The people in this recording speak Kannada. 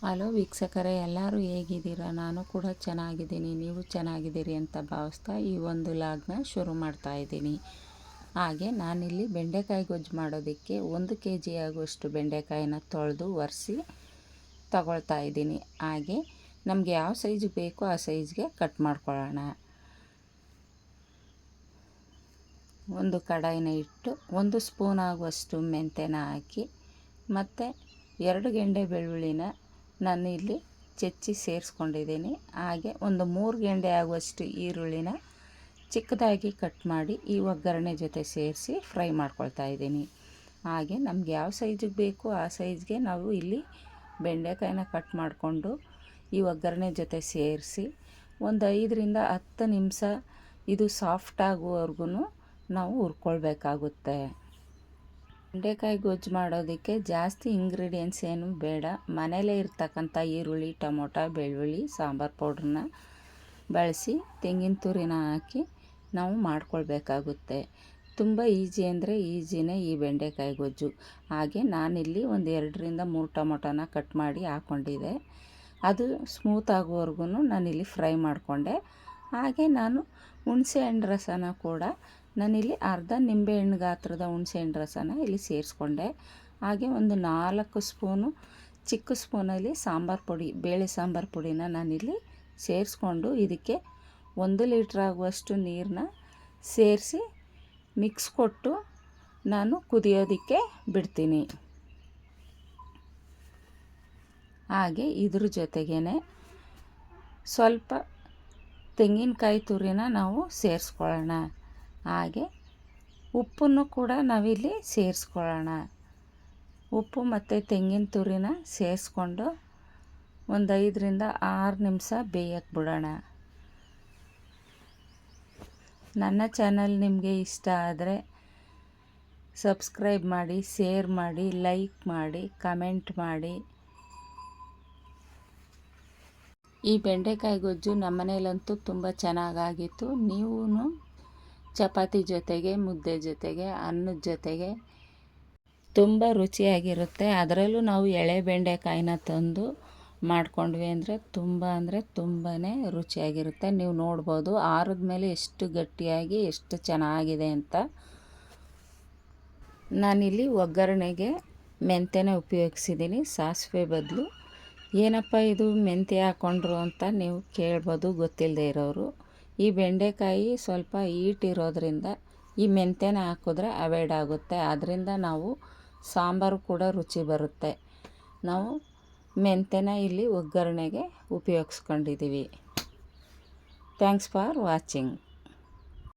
ಹಲೋ ವೀಕ್ಷಕರೇ, ಎಲ್ಲರೂ ಹೇಗಿದ್ದೀರಾ? ನಾನು ಕೂಡ ಚೆನ್ನಾಗಿದ್ದೀನಿ, ನೀವು ಚೆನ್ನಾಗಿದ್ದೀರಿ ಅಂತ ಭಾವಿಸ್ತಾ ಈ ಒಂದು ಲಾಗ್ನ ಶುರು ಮಾಡ್ತಾ ಇದ್ದೀನಿ. ಹಾಗೆ ನಾನಿಲ್ಲಿ ಬೆಂಡೆಕಾಯಿ ಗೊಜ್ಜು ಮಾಡೋದಕ್ಕೆ 1 kg ಆಗುವಷ್ಟು ಬೆಂಡೆಕಾಯಿನ ತೊಳೆದು ಒರೆಸಿ ತಗೊಳ್ತಾ ಇದ್ದೀನಿ. ಹಾಗೆ ನಮಗೆ ಯಾವ ಸೈಜ್ ಬೇಕೋ ಆ ಸೈಜ್ಗೆ ಕಟ್ ಮಾಡ್ಕೊಳ್ಳೋಣ. ಒಂದು ಕಡಾಯಿನ ಇಟ್ಟು 1 ಸ್ಪೂನ್ ಆಗುವಷ್ಟು ಮೆಂತ್ಯನ ಹಾಕಿ ಮತ್ತು 2 ಗೆಂಡೆ ಬೆಳ್ಳುಳ್ಳಿನ ನಾನು ಇಲ್ಲಿ ಚೆಚ್ಚಿ ಸೇರಿಸ್ಕೊಂಡಿದ್ದೀನಿ. ಹಾಗೆ ಒಂದು 3 ಗೆಂಡೆ ಆಗುವಷ್ಟು ಈರುಳ್ಳಿನ ಚಿಕ್ಕದಾಗಿ ಕಟ್ ಮಾಡಿ ಈ ಒಗ್ಗರಣೆ ಜೊತೆ ಸೇರಿಸಿ ಫ್ರೈ ಮಾಡ್ಕೊಳ್ತಾ ಇದ್ದೀನಿ. ಹಾಗೆ ನಮ್ಗೆ ಯಾವ ಸೈಜಿಗೆ ಬೇಕು ಆ ಸೈಜ್ಗೆ ನಾವು ಇಲ್ಲಿ ಬೆಂಡೆಕಾಯಿನ ಕಟ್ ಮಾಡಿಕೊಂಡು ಈ ಒಗ್ಗರಣೆ ಜೊತೆ ಸೇರಿಸಿ ಒಂದು 5ರಿಂದ 10 ನಿಮಿಷ ಇದು ಸಾಫ್ಟ್ ಆಗುವವರೆಗೂ ನಾವು ಹುರ್ಕೊಳ್ಬೇಕಾಗುತ್ತೆ. ಬೆಂಡೆಕಾಯಿ ಗೊಜ್ಜು ಮಾಡೋದಕ್ಕೆ ಜಾಸ್ತಿ ಇಂಗ್ರೀಡಿಯೆಂಟ್ಸ್ ಏನು ಬೇಡ. ಮನೇಲೇ ಇರ್ತಕ್ಕಂಥ ಈರುಳ್ಳಿ, ಟೊಮೊಟೊ, ಬೆಳ್ಳುಳ್ಳಿ, ಸಾಂಬಾರು ಪೌಡ್ರನ್ನ ಬಳಸಿ ತೆಂಗಿನ ತುರಿನ ಹಾಕಿ ನಾವು ಮಾಡ್ಕೊಳ್ಬೇಕಾಗುತ್ತೆ. ತುಂಬ ಈಜಿ ಅಂದರೆ ಈಜಿನೇ ಈ ಬೆಂಡೆಕಾಯಿ ಗೊಜ್ಜು. ಹಾಗೆ ನಾನಿಲ್ಲಿ ಒಂದು 2ರಿಂದ 3 ಟೊಮೊಟೊನ ಕಟ್ ಮಾಡಿ ಹಾಕ್ಕೊಂಡಿದ್ದೆ. ಅದು ಸ್ಮೂತ್ ಆಗುವವರೆಗೂ ನಾನಿಲ್ಲಿ ಫ್ರೈ ಮಾಡಿಕೊಂಡೆ. ಹಾಗೆ ನಾನು ಹುಣಸೆಹಣ್ಣು ರಸನ ಕೂಡ ನಾನಿಲ್ಲಿ ಅರ್ಧ ನಿಂಬೆಹಣ್ಣು ಗಾತ್ರದ ಹುಣಸೆಹಣ್ಣು ರಸನ ಇಲ್ಲಿ ಸೇರಿಸ್ಕೊಂಡೆ. ಹಾಗೆ ಒಂದು 4 ಸ್ಪೂನು ಚಿಕ್ಕ ಸ್ಪೂನಲ್ಲಿ ಸಾಂಬಾರು ಪುಡಿ, ಬೇಳೆ ಸಾಂಬಾರು ಪುಡಿನ ನಾನಿಲ್ಲಿ ಸೇರಿಸ್ಕೊಂಡು ಇದಕ್ಕೆ 1 ಲೀಟ್ರ್ ಆಗುವಷ್ಟು ನೀರನ್ನ ಸೇರಿಸಿ ಮಿಕ್ಸ್ ಕೊಟ್ಟು ನಾನು ಕುದಿಯೋದಕ್ಕೆ ಬಿಡ್ತೀನಿ. ಹಾಗೆ ಇದ್ರ ಜೊತೆಗೇ ಸ್ವಲ್ಪ ತೆಂಗಿನಕಾಯಿ ತುರಿನ ನಾವು ಸೇರಿಸ್ಕೊಳ್ಳೋಣ. ಹಾಗೆ ಉಪ್ಪನ್ನು ಕೂಡ ನಾವಿಲ್ಲಿ ಸೇರಿಸ್ಕೊಳ್ಳೋಣ. ಉಪ್ಪು ಮತ್ತು ತೆಂಗಿನ ತುರಿನ ಸೇರಿಸ್ಕೊಂಡು ಒಂದು 5ರಿಂದ 6 ನಿಮಿಷ ಬೇಯಕ್ಕೆ ಬಿಡೋಣ. ನನ್ನ ಚಾನಲ್ ನಿಮಗೆ ಇಷ್ಟ ಆದರೆ ಸಬ್ಸ್ಕ್ರೈಬ್ ಮಾಡಿ, ಶೇರ್ ಮಾಡಿ, ಲೈಕ್ ಮಾಡಿ, ಕಮೆಂಟ್ ಮಾಡಿ. ಈ ಬೆಂಡೆಕಾಯಿ ಗೊಜ್ಜು ನಮ್ಮನೇಲಂತೂ ತುಂಬ ಚೆನ್ನಾಗಾಗಿತ್ತು. ನೀವು ಚಪಾತಿ ಜೊತೆಗೆ, ಮುದ್ದೆ ಜೊತೆಗೆ, ಅನ್ನದ ಜೊತೆಗೆ ತುಂಬ ರುಚಿಯಾಗಿರುತ್ತೆ. ಅದರಲ್ಲೂ ನಾವು ಎಳೆ ಬೆಂಡೆಕಾಯಿನ ತಂದು ಮಾಡ್ಕೊಂಡ್ವಿ ಅಂದರೆ ತುಂಬಾ ರುಚಿಯಾಗಿರುತ್ತೆ. ನೀವು ನೋಡ್ಬೋದು ಆರಿದ ಮೇಲೆ ಎಷ್ಟು ಗಟ್ಟಿಯಾಗಿ ಎಷ್ಟು ಚೆನ್ನಾಗಿದೆ ಅಂತ. ನಾನಿಲ್ಲಿ ಒಗ್ಗರಣೆಗೆ ಮೆಂತ್ಯನ ಉಪಯೋಗಿಸಿದ್ದೀನಿ ಸಾಸಿವೆ ಬದಲು. ಏನಪ್ಪ ಇದು ಮೆಂತ್ಯ ಹಾಕ್ಕೊಂಡ್ರು ಅಂತ ನೀವು ಕೇಳ್ಬೋದು ಗೊತ್ತಿಲ್ಲದೆ ಇರೋರು. ಈ ಬೆಂಡೆಕಾಯಿ ಸ್ವಲ್ಪ ಹೀಟ್ ಇರೋದ್ರಿಂದ ಈ ಮೆಂತ್ಯನ ಹಾಕಿದ್ರೆ ಅವಾಯ್ಡ್ ಆಗುತ್ತೆ. ಆದ್ದರಿಂದ ನಾವು ಸಾಂಬಾರು ಕೂಡ ರುಚಿ ಬರುತ್ತೆ. ನಾವು ಮೆಂತ್ಯನ ಇಲ್ಲಿ ಒಗ್ಗರಣೆಗೆ ಉಪಯೋಗಿಸ್ಕೊಂಡಿದ್ದೀವಿ. Thanks for watching.